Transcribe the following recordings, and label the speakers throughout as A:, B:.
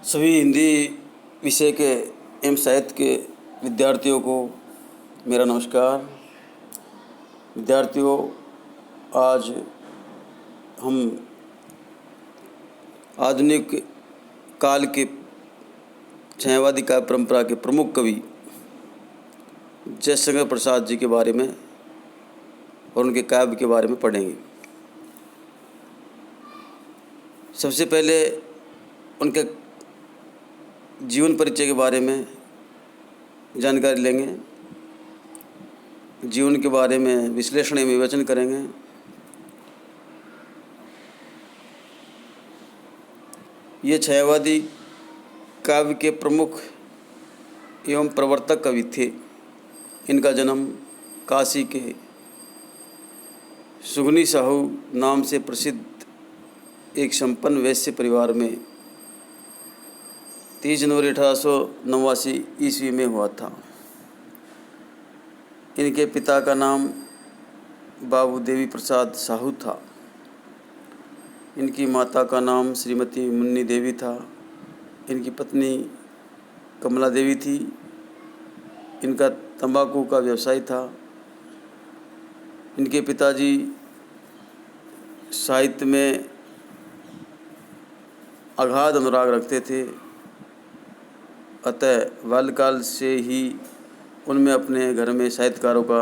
A: सभी हिंदी विषय के एवं साहित्य के विद्यार्थियों को मेरा नमस्कार। विद्यार्थियों, आज हम आधुनिक काल के छायावादी काव्य परंपरा के प्रमुख कवि जयशंकर प्रसाद जी के बारे में और उनके काव्य के बारे में पढ़ेंगे। सबसे पहले उनके जीवन परिचय के बारे में जानकारी लेंगे, जीवन के बारे में विश्लेषण एवं विवेचन करेंगे। ये छायावादी काव्य के प्रमुख एवं प्रवर्तक कवि थे। इनका जन्म काशी के सुगनी साहू नाम से प्रसिद्ध एक संपन्न वैश्य परिवार में 30 जनवरी 1889 ईस्वी में हुआ था। इनके पिता का नाम बाबू देवी प्रसाद साहू था। इनकी माता का नाम श्रीमती मुन्नी देवी था। इनकी पत्नी कमला देवी थी। इनका तंबाकू का व्यवसाय था। इनके पिताजी साहित्य में अगाध अनुराग रखते थे, अतः बाल्यकाल से ही उनमें अपने घर में साहित्यकारों का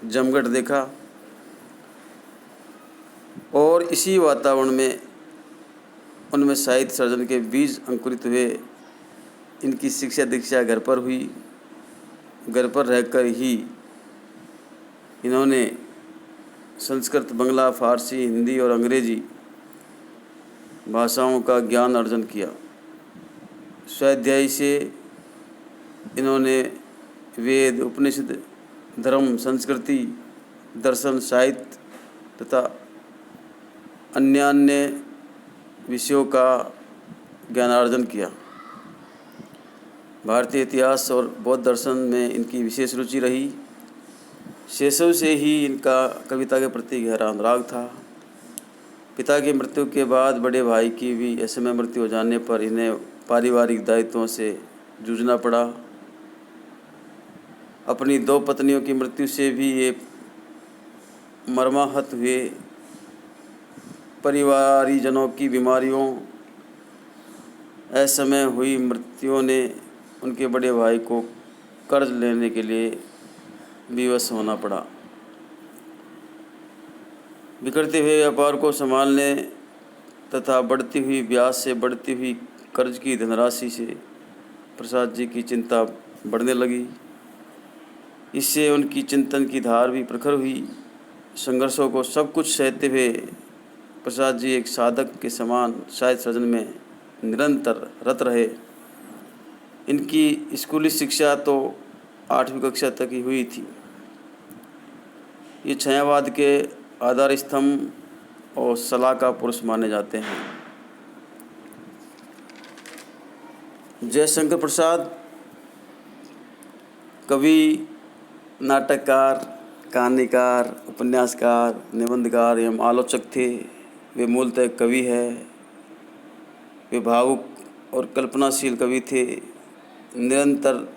A: जमघट देखा और इसी वातावरण में उनमें साहित्य सर्जन के बीज अंकुरित हुए। इनकी शिक्षा दीक्षा घर पर हुई। घर पर रहकर ही इन्होंने संस्कृत, बंगला, फारसी, हिंदी और अंग्रेजी भाषाओं का ज्ञान अर्जन किया। स्वाध्याय से इन्होंने वेद, उपनिषद, धर्म, संस्कृति, दर्शन, साहित्य तथा अन्य विषयों का ज्ञानार्जन किया। भारतीय इतिहास और बौद्ध दर्शन में इनकी विशेष रुचि रही। शैशव से ही इनका कविता के प्रति गहरा अनुराग था। पिता की मृत्यु के बाद बड़े भाई की भी असमय मृत्यु हो जाने पर इन्हें पारिवारिक दायित्वों से जूझना पड़ा। अपनी 2 पत्नियों की मृत्यु से भी ये मर्माहत हुए। परिवारीजनों की बीमारियों, असमय हुई मृत्युओं ने उनके बड़े भाई को कर्ज लेने के लिए विवश होना पड़ा। बिखरते हुए व्यापार को संभालने तथा बढ़ती हुई ब्याज से बढ़ती हुई कर्ज की धनराशि से प्रसाद जी की चिंता बढ़ने लगी। इससे उनकी चिंतन की धार भी प्रखर हुई। संघर्षों को सब कुछ सहते हुए प्रसाद जी एक साधक के समान साहित्य सृजन में निरंतर रत रहे। इनकी स्कूली शिक्षा तो 8वीं कक्षा तक ही हुई थी। ये छायावाद के आधार स्तंभ और सलाहकार पुरुष माने जाते हैं। जयशंकर प्रसाद कवि, नाटककार, कहानीकार, उपन्यासकार, निबंधकार एवं आलोचक थे। वे मूलतः कवि है। वे भावुक और कल्पनाशील कवि थे। निरंतर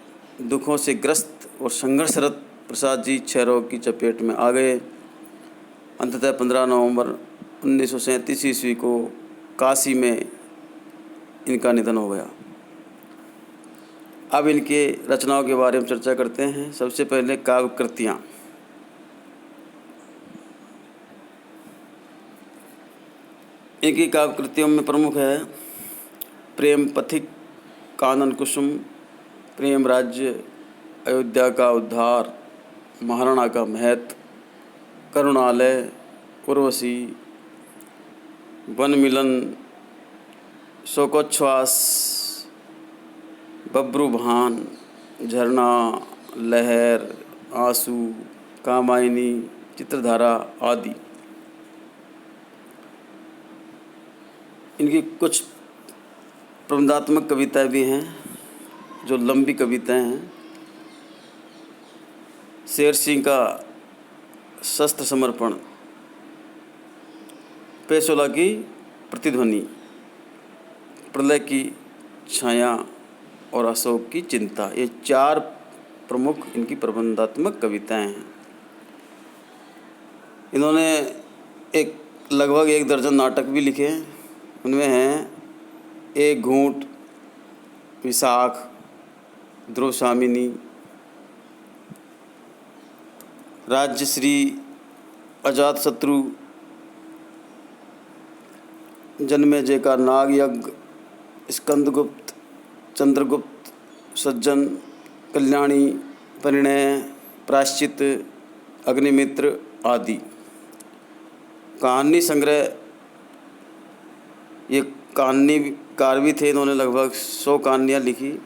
A: दुखों से ग्रस्त और संघर्षरत प्रसाद जी क्षय रोग की चपेट में आ गए। अंततः 15 नवंबर 1937 ईस्वी को काशी में इनका निधन हो गया। अब इनके रचनाओं के बारे में चर्चा करते हैं। सबसे पहले काव्य कृतियाँ। इनकी काव्य कृतियों में प्रमुख है प्रेम पथिक, कानन कुसुम, प्रेम राज्य, अयोध्या का उद्धार, महाराणा का महत्व, करुणालय, उर्वशी, वन मिलन, शोकोच्छ्वास, बब्रुभान, झरना, लहर, आंसू, कामायनी, चित्रधारा आदि। इनकी कुछ प्रबंधात्मक कविताएं भी हैं जो लंबी कविताएं हैं। शेर सिंह का शस्त्र समर्पण, पेशोला की प्रतिध्वनि, प्रलय की छाया और अशोक की चिंता, ये 4 प्रमुख इनकी प्रबंधात्मक कविताएं हैं। इन्होंने लगभग 1 दर्जन नाटक भी लिखे हैं। उनमें हैं एक घूंट, विशाख, ध्रुवशामिनी, राज्यश्री, अजातशत्रु, जन्मेजय का नाग यज्ञ, स्कंदगुप्त, चंद्रगुप्त, सज्जन, कल्याणी, परिणय, प्रायश्चित, अग्निमित्र आदि। कहानी संग्रह, ये कहानीकार भी थे। इन्होंने लगभग 100 कहानियाँ लिखी।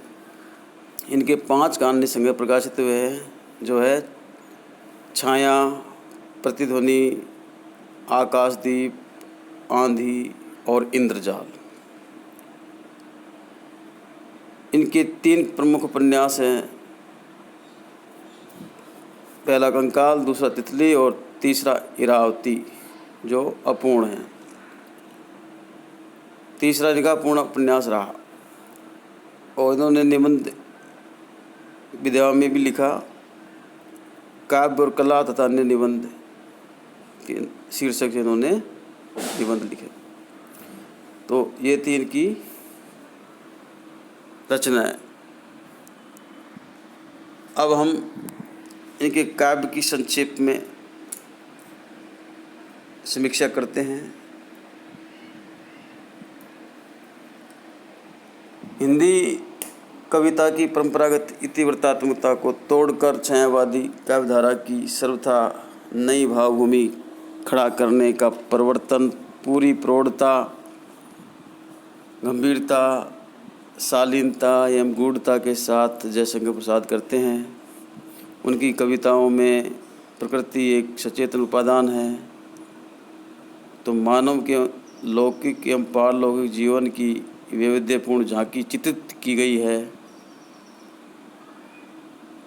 A: इनके 5 कहानी संग्रह प्रकाशित हुए हैं, जो है छाया, प्रतिध्वनि, आकाशदीप, आंधी और इंद्रजाल। इनके 3 प्रमुख उपन्यास हैं, पहला कंकाल, दूसरा तितली और तीसरा इरावती, जो अपूर्ण है। तीसरा इनका पूर्ण उपन्यास रहा। और इन्होंने निबंध विधा में भी लिखा, काव्य और कला तथा अन्य निबंध के शीर्षक से इन्होंने निबंध लिखे। तो ये थी इनकी रचनाएं। अब हम इनके काव्य की संक्षेप में समीक्षा करते हैं। हिंदी कविता की परंपरागत इतिवृत्तात्मकता को तोड़कर छायावादी काव्यधारा की सर्वथा नई भावभूमि खड़ा करने का प्रवर्तन पूरी प्रौढ़ता, गंभीरता, शालीनता एवं गूढ़ता के साथ जयशंकर प्रसाद करते हैं। उनकी कविताओं में प्रकृति एक सचेतन उपादान है, तो मानव के लौकिक एवं पारलौकिक जीवन की वैविध्यपूर्ण झांकी चित्रित की गई है।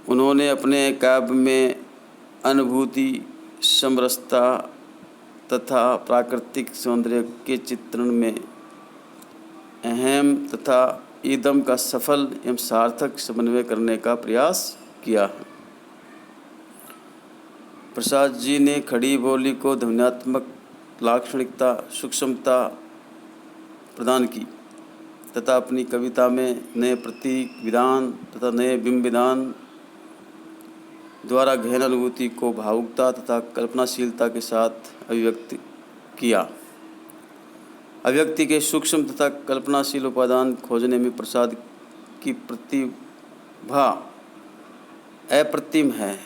A: उन्होंने अपने काव्य में अनुभूति, समरसता तथा प्राकृतिक सौंदर्य के चित्रण में अहम तथा ईदम का सफल एवं सार्थक समन्वय करने का प्रयास किया है। प्रसाद जी ने खड़ी बोली को ध्वन्यात्मक लाक्षणिकता, सूक्ष्मता प्रदान की तथा अपनी कविता में नए प्रतीक विधान तथा नए बिंब विधान द्वारा गहन अनुभूति को भावुकता तथा कल्पनाशीलता के साथ अभिव्यक्त किया। अभिव्यक्ति के सूक्ष्म तथा कल्पनाशील उपादान खोजने में प्रसाद की प्रतिभा अप्रतिम है।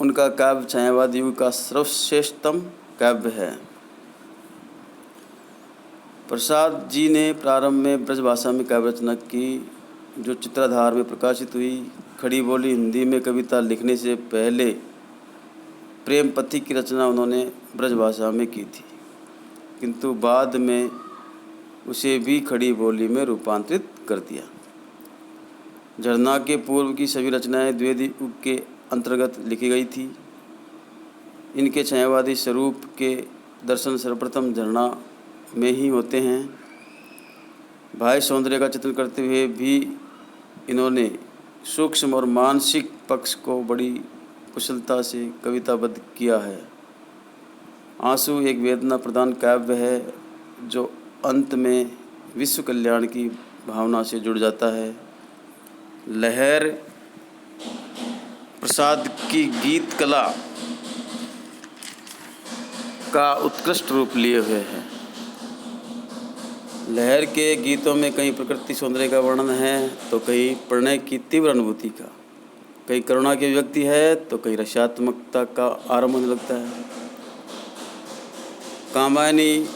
A: उनका काव्य छायावादी युग का सर्वश्रेष्ठतम काव्य है। प्रसाद जी ने प्रारंभ में ब्रज भाषा में काव्य रचना की, जो चित्राधार में प्रकाशित हुई। खड़ी बोली हिंदी में कविता लिखने से पहले प्रेम पथी की रचना उन्होंने ब्रज भाषा में की थी, किंतु बाद में उसे भी खड़ी बोली में रूपांतरित कर दिया। झरना के पूर्व की सभी रचनाएं द्विवेदी युग के अंतर्गत लिखी गई थी। इनके छायावादी स्वरूप के दर्शन सर्वप्रथम झरना में ही होते हैं। बाह्य सौंदर्य का चित्रण करते हुए भी इन्होंने सूक्ष्म और मानसिक पक्ष को बड़ी कुशलता से कविताबद्ध किया है। आंसू एक वेदना प्रधान काव्य है, जो अंत में विश्व कल्याण की भावना से जुड़ जाता है। लहर प्रसाद की गीत कला का उत्कृष्ट रूप लिए हुए है। लहर के गीतों में कहीं प्रकृति सौंदर्य का वर्णन है, तो कहीं प्रणय की तीव्र अनुभूति का, कहीं करुणा की व्यक्ति है, तो कहीं रसात्मकता का आरंभ होने लगता है। कामायनी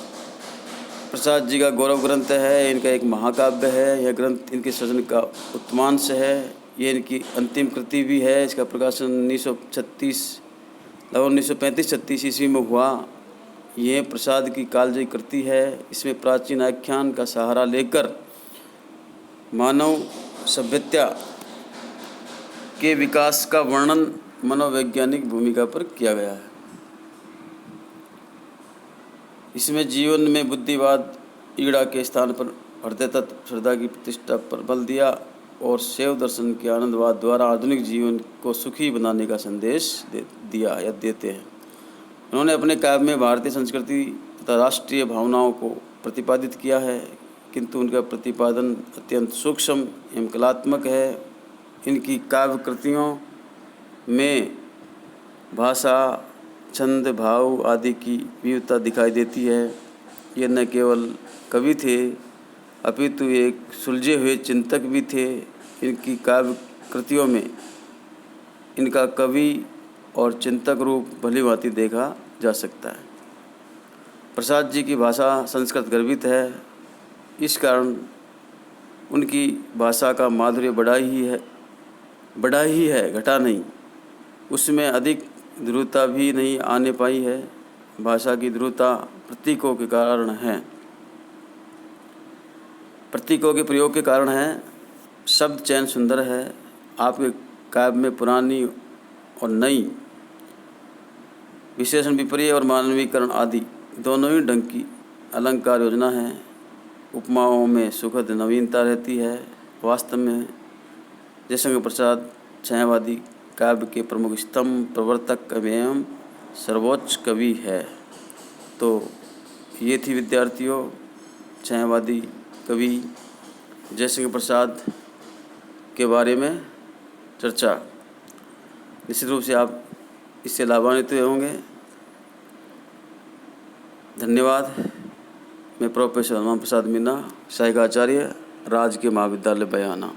A: प्रसाद जी का गौरव ग्रंथ है। इनका एक महाकाव्य है। यह ग्रंथ इनके सृजन का उत्तमांश है। ये इनकी अंतिम कृति भी है। इसका प्रकाशन 1935-36 ईस्वी में हुआ। ये प्रसाद की कालजयी कृति है। इसमें प्राचीन आख्यान का सहारा लेकर मानव सभ्यता के विकास का वर्णन मनोवैज्ञानिक भूमिका पर किया गया है। इसमें जीवन में बुद्धिवाद ईड़ा के स्थान पर हृदय तत्व श्रद्धा की प्रतिष्ठा पर बल दिया और शैव दर्शन के आनंदवाद द्वारा आधुनिक जीवन को सुखी बनाने का संदेश दिया या देते हैं। उन्होंने अपने काव्य में भारतीय संस्कृति तथा राष्ट्रीय भावनाओं को प्रतिपादित किया है, किंतु उनका प्रतिपादन अत्यंत सूक्ष्म एवं कलात्मक है। इनकी काव्य कृतियों में भाषा, छंद, भाव आदि की विविधता दिखाई देती है। ये न केवल कवि थे अपितु एक सुलझे हुए चिंतक भी थे। इनकी काव्य कृतियों में इनका कवि और चिंतक रूप भलीभांति देखा जा सकता है। प्रसाद जी की भाषा संस्कृत गर्भित है, इस कारण उनकी भाषा का माधुर्य बढ़ा ही है, घटा नहीं। उसमें अधिक ध्रुवता भी नहीं आने पाई है। भाषा की ध्रुवता प्रतीकों के कारण है, प्रतीकों के प्रयोग के कारण है। शब्द चयन सुंदर है। आपके काव्य में पुरानी और नई, विशेषण विपर्य और मानवीकरण आदि दोनों ही ढंग की अलंकार योजना है। उपमाओं में सुखद नवीनता रहती है। वास्तव में जयशंकर प्रसाद छायावादी काव्य के प्रमुख स्तंभ, प्रवर्तक एवं सर्वोच्च कवि है। तो ये थी विद्यार्थियों छायावादी कवि जयशंकर प्रसाद के बारे में चर्चा। निश्चित रूप से आप इससे लाभान्वित होंगे। धन्यवाद। मैं प्रोफेसर हनुमान प्रसाद मीना, सहायक आचार्य, राजकीय महाविद्यालय बयाना।